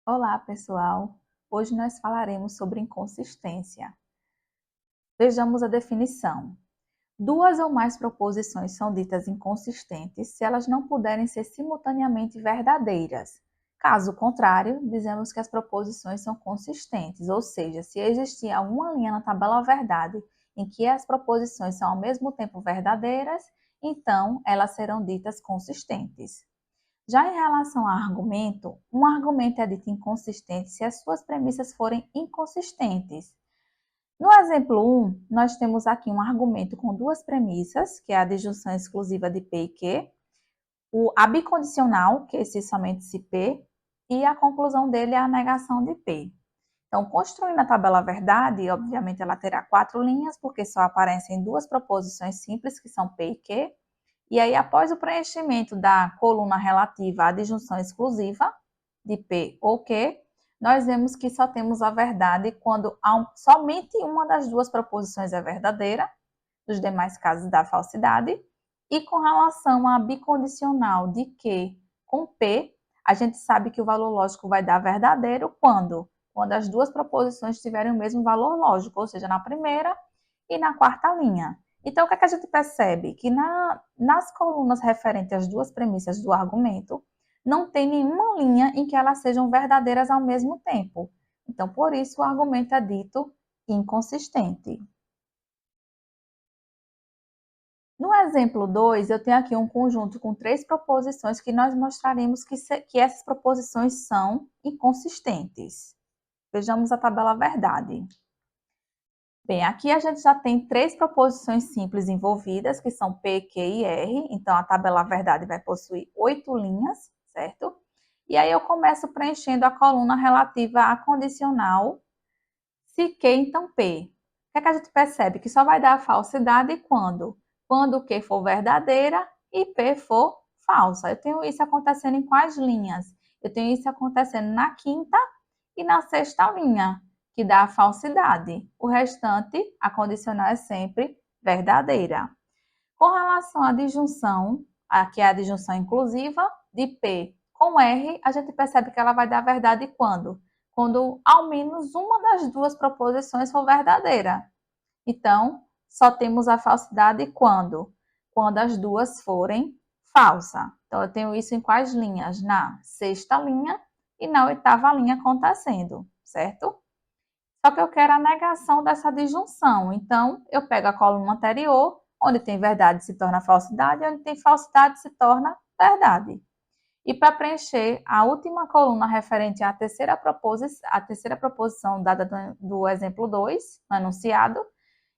Olá, pessoal! Hoje nós falaremos sobre inconsistência. Vejamos a definição. Duas ou mais proposições são ditas inconsistentes se elas não puderem ser simultaneamente verdadeiras. Caso contrário, dizemos que as proposições são consistentes, ou seja, se existir alguma linha na tabela verdade em que as proposições são ao mesmo tempo verdadeiras, então elas serão ditas consistentes. Já em relação a argumento, um argumento é dito inconsistente se as suas premissas forem inconsistentes. No exemplo 1, nós temos aqui um argumento com duas premissas, que é a disjunção exclusiva de P e Q, a bicondicional, que é esse somente se P, e a conclusão dele é a negação de P. Então, construindo a tabela verdade, obviamente ela terá 4 linhas, porque só aparecem duas proposições simples, que são P e Q, e aí, após o preenchimento da coluna relativa à disjunção exclusiva de P ou Q, nós vemos que só temos a verdade quando somente uma das duas proposições é verdadeira, nos demais casos dá falsidade. E com relação à bicondicional de Q com P, a gente sabe que o valor lógico vai dar verdadeiro quando as duas proposições tiverem o mesmo valor lógico, ou seja, na primeira e na quarta linha. Então, o que é que a gente percebe? Que nas colunas referentes às duas premissas do argumento, não tem nenhuma linha em que elas sejam verdadeiras ao mesmo tempo. Então, por isso, o argumento é dito inconsistente. No exemplo 2, eu tenho aqui um conjunto com 3 proposições que nós mostraremos que essas proposições são inconsistentes. Vejamos a tabela verdade. Bem, aqui a gente já tem 3 proposições simples envolvidas, que são P, Q e R. Então, a tabela verdade vai possuir 8 linhas, certo? E aí eu começo preenchendo a coluna relativa à condicional, se Q, então P. O que é que a gente percebe? Que só vai dar a falsidade quando Q for verdadeira e P for falsa. Eu tenho isso acontecendo em quais linhas? Eu tenho isso acontecendo na quinta e na sexta linha, que dá a falsidade. O restante, a condicional é sempre verdadeira. Com relação à disjunção, aqui é a disjunção inclusiva, de P com R, a gente percebe que ela vai dar verdade quando ao menos uma das duas proposições for verdadeira. Então, só temos a falsidade quando as duas forem falsas. Então, eu tenho isso em quais linhas? Na sexta linha e na oitava linha acontecendo, certo? Só que eu quero a negação dessa disjunção. Então, eu pego a coluna anterior, onde tem verdade se torna falsidade, onde tem falsidade se torna verdade. E para preencher a última coluna referente à terceira proposição dada do exemplo 2, no enunciado,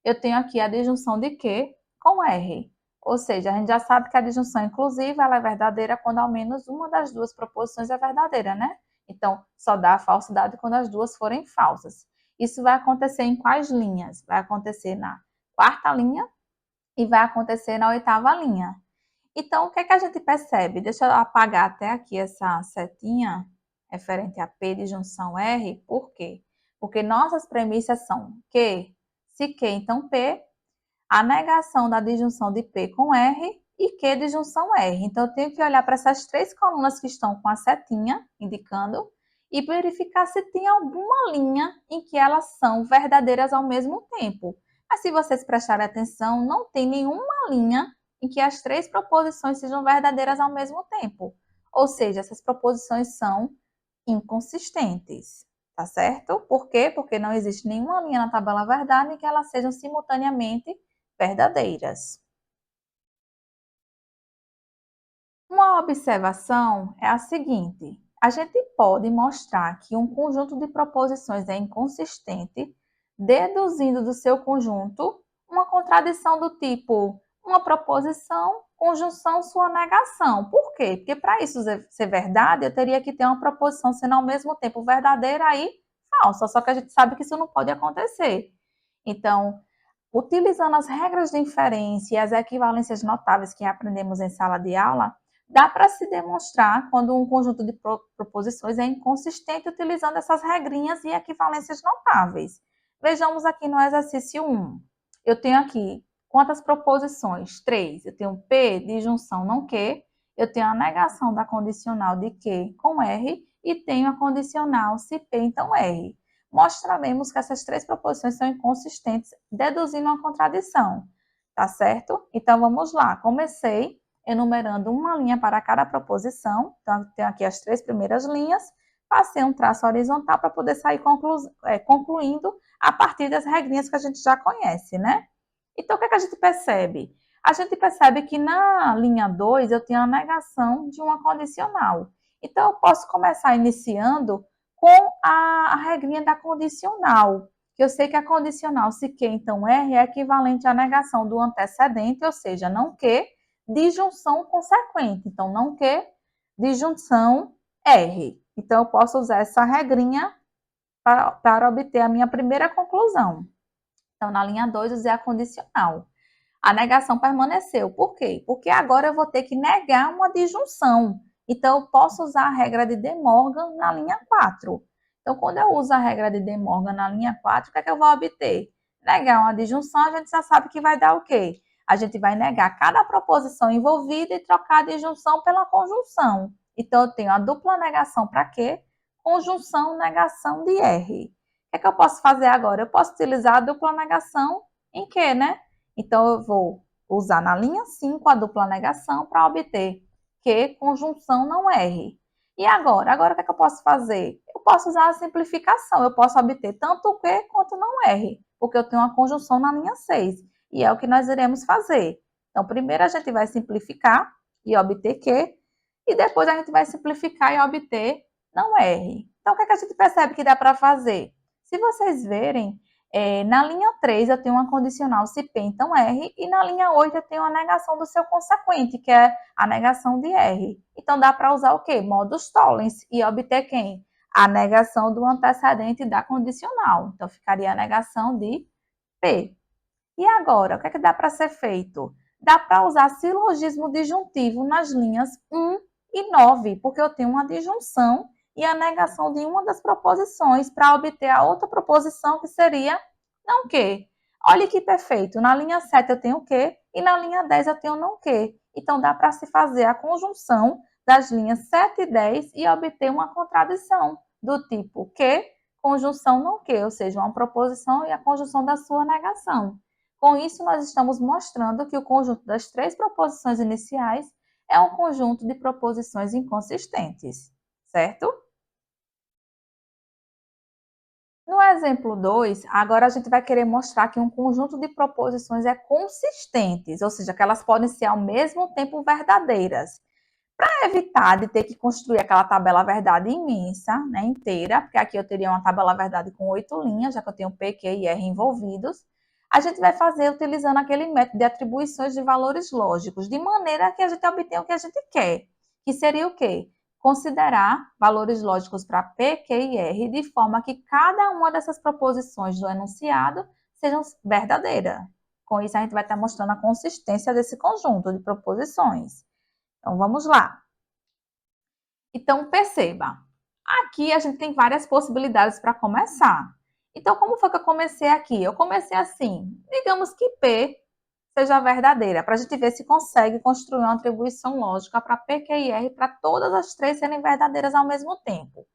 eu tenho aqui a disjunção de Q com R. Ou seja, a gente já sabe que a disjunção inclusiva ela é verdadeira quando ao menos uma das duas proposições é verdadeira, né? Então, só dá a falsidade quando as duas forem falsas. Isso vai acontecer em quais linhas? Vai acontecer na quarta linha e vai acontecer na oitava linha. Então, o que é que a gente percebe? Deixa eu apagar até aqui essa setinha referente a P de junção R. Por quê? Porque nossas premissas são que, se Q, então P, a negação da disjunção de P com R e Q de junção R. Então, eu tenho que olhar para essas 3 colunas que estão com a setinha indicando e verificar se tem alguma linha em que elas são verdadeiras ao mesmo tempo. Mas se vocês prestarem atenção, não tem nenhuma linha em que as 3 proposições sejam verdadeiras ao mesmo tempo. Ou seja, essas proposições são inconsistentes, tá certo? Por quê? Porque não existe nenhuma linha na tabela verdade em que elas sejam simultaneamente verdadeiras. Uma observação é a seguinte: a gente pode mostrar que um conjunto de proposições é inconsistente, deduzindo do seu conjunto uma contradição do tipo uma proposição, conjunção, sua negação. Por quê? Porque para isso ser verdade, eu teria que ter uma proposição sendo ao mesmo tempo verdadeira e falsa, só que a gente sabe que isso não pode acontecer. Então, utilizando as regras de inferência e as equivalências notáveis que aprendemos em sala de aula, dá para se demonstrar quando um conjunto de proposições é inconsistente utilizando essas regrinhas e equivalências notáveis. Vejamos aqui no exercício 1. Eu tenho aqui quantas proposições? 3. Eu tenho P de junção não Q, eu tenho a negação da condicional de Q com R e tenho a condicional se P, então R. Mostraremos que essas três proposições são inconsistentes, deduzindo uma contradição, tá certo? Então, vamos lá. Comecei enumerando uma linha para cada proposição, então, tenho aqui as três primeiras linhas, passei um traço horizontal para poder sair concluindo a partir das regrinhas que a gente já conhece, né? Então, o que é que a gente percebe? A gente percebe que na linha 2 eu tenho a negação de uma condicional. Então, eu posso começar iniciando com a regrinha da condicional, que eu sei que a condicional se Q, então R, é equivalente à negação do antecedente, ou seja, não Q, disjunção consequente. Então, não Q, disjunção R. Então, eu posso usar essa regrinha para obter a minha primeira conclusão. Então, na linha 2, usei a condicional. A negação permaneceu. Por quê? Porque agora eu vou ter que negar uma disjunção. Então, eu posso usar a regra de De Morgan na linha 4. Então, quando eu uso a regra de De Morgan na linha 4, o que é que eu vou obter? Negar uma disjunção, a gente já sabe que vai dar o quê? A gente vai negar cada proposição envolvida e trocar a disjunção pela conjunção. Então, eu tenho a dupla negação para quê? Conjunção, negação de R. O que é que eu posso fazer agora? Eu posso utilizar a dupla negação em quê, né? Então, eu vou usar na linha 5 a dupla negação para obter que conjunção não R. E agora? Agora, o que é que eu posso fazer? Eu posso usar a simplificação. Eu posso obter tanto o Q quanto não R, porque eu tenho uma conjunção na linha 6. E é o que nós iremos fazer. Então, primeiro a gente vai simplificar e obter Q, e depois a gente vai simplificar e obter não R. Então, o que é que a gente percebe que dá para fazer? Se vocês verem, na linha 3 eu tenho uma condicional se P, então R, e na linha 8 eu tenho a negação do seu consequente, que é a negação de R. Então, dá para usar o quê? Modus tollens, e obter quem? A negação do antecedente da condicional. Então, ficaria a negação de P. E agora, o que é que dá para ser feito? Dá para usar silogismo disjuntivo nas linhas 1 e 9, porque eu tenho uma disjunção e a negação de uma das proposições para obter a outra proposição, que seria não que. Olha que perfeito. Na linha 7 eu tenho que e na linha 10 eu tenho não que. Então, dá para se fazer a conjunção das linhas 7 e 10 e obter uma contradição do tipo que, conjunção não que, ou seja, uma proposição e a conjunção da sua negação. Com isso, nós estamos mostrando que o conjunto das três proposições iniciais é um conjunto de proposições inconsistentes, certo? No exemplo 2, agora a gente vai querer mostrar que um conjunto de proposições é consistentes, ou seja, que elas podem ser ao mesmo tempo verdadeiras. Para evitar de ter que construir aquela tabela verdade imensa, né, inteira, porque aqui eu teria uma tabela verdade com 8 linhas, já que eu tenho P, Q e R envolvidos, a gente vai fazer utilizando aquele método de atribuições de valores lógicos, de maneira que a gente obtenha o que a gente quer, que seria o quê? Considerar valores lógicos para P, Q e R, de forma que cada uma dessas proposições do enunciado sejam verdadeiras. Com isso, a gente vai estar mostrando a consistência desse conjunto de proposições. Então, vamos lá. Então, perceba, aqui a gente tem várias possibilidades para começar. Então, como foi que eu comecei aqui? Eu comecei assim, digamos que P seja verdadeira, para a gente ver se consegue construir uma atribuição lógica para P, Q e R, para todas as três serem verdadeiras ao mesmo tempo.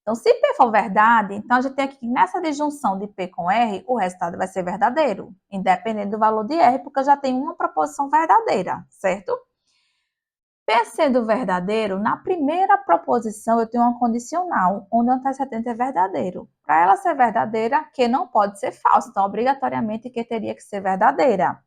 Então, se P for verdade, então a gente tem aqui que nessa disjunção de P com R, o resultado vai ser verdadeiro, independente do valor de R, porque eu já tenho uma proposição verdadeira, certo? P sendo verdadeiro, na primeira proposição eu tenho uma condicional, onde o antecedente é verdadeiro. Para ela ser verdadeira, Q não pode ser falso, então obrigatoriamente Q teria que ser verdadeira.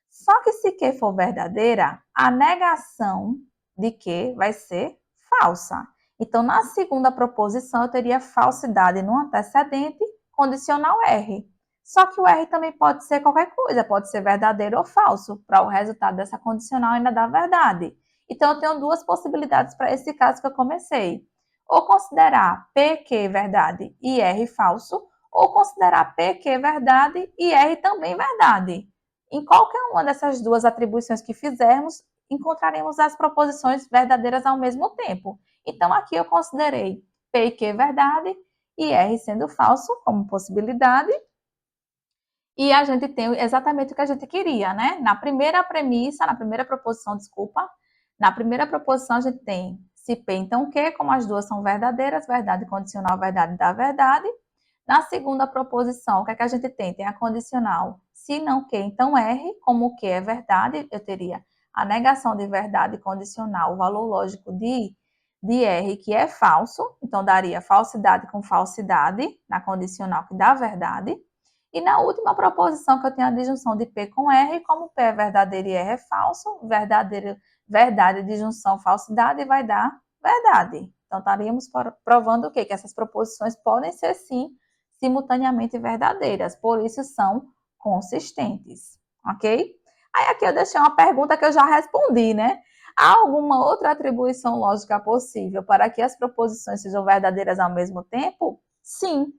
Só que se Q for verdadeira, a negação de Q vai ser falsa. Então, na segunda proposição, eu teria falsidade no antecedente, condicional R. Só que o R também pode ser qualquer coisa, pode ser verdadeiro ou falso. Para o resultado dessa condicional ainda dar verdade. Então, eu tenho duas possibilidades para esse caso que eu comecei. Ou considerar PQ verdade e R falso, ou considerar PQ verdade e R também verdade. Em qualquer uma dessas duas atribuições que fizermos, encontraremos as proposições verdadeiras ao mesmo tempo. Então, aqui eu considerei P e Q verdade e R sendo falso como possibilidade. E a gente tem exatamente o que a gente queria, né? Na primeira proposição, desculpa, na primeira proposição a gente tem Se P, então Q, como as duas são verdadeiras, verdade condicional, verdade da verdade. Na segunda proposição, o que é que a gente tem? Tem a condicional. Se não Q, então R, como o Q é verdade, eu teria a negação de verdade condicional, o valor lógico de R, que é falso, então daria falsidade com falsidade, na condicional que dá verdade. E na última proposição, que eu tenho a disjunção de P com R, como P é verdadeiro e R é falso, verdade, disjunção, falsidade, vai dar verdade. Então, estaríamos provando o quê? Que essas proposições podem ser, sim, simultaneamente verdadeiras, por isso são consistentes, ok? Aí aqui eu deixei uma pergunta que eu já respondi, né? Há alguma outra atribuição lógica possível para que as proposições sejam verdadeiras ao mesmo tempo? Sim.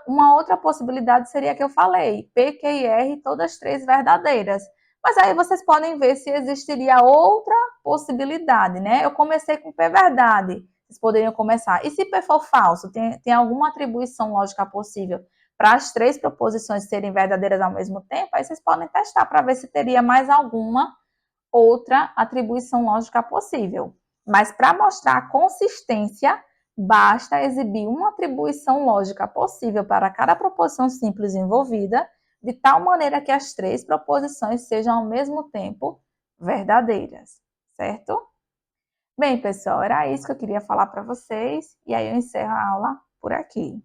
Uma outra possibilidade seria a que eu falei, P, Q e R, todas três verdadeiras. Mas aí vocês podem ver se existiria outra possibilidade, né? Eu comecei com P verdade, vocês poderiam começar. E se P for falso, tem alguma atribuição lógica possível para as três proposições serem verdadeiras ao mesmo tempo? Aí vocês podem testar para ver se teria mais alguma outra atribuição lógica possível. Mas para mostrar a consistência, basta exibir uma atribuição lógica possível para cada proposição simples envolvida, de tal maneira que as três proposições sejam ao mesmo tempo verdadeiras, certo? Bem, pessoal, era isso que eu queria falar para vocês, e aí eu encerro a aula por aqui.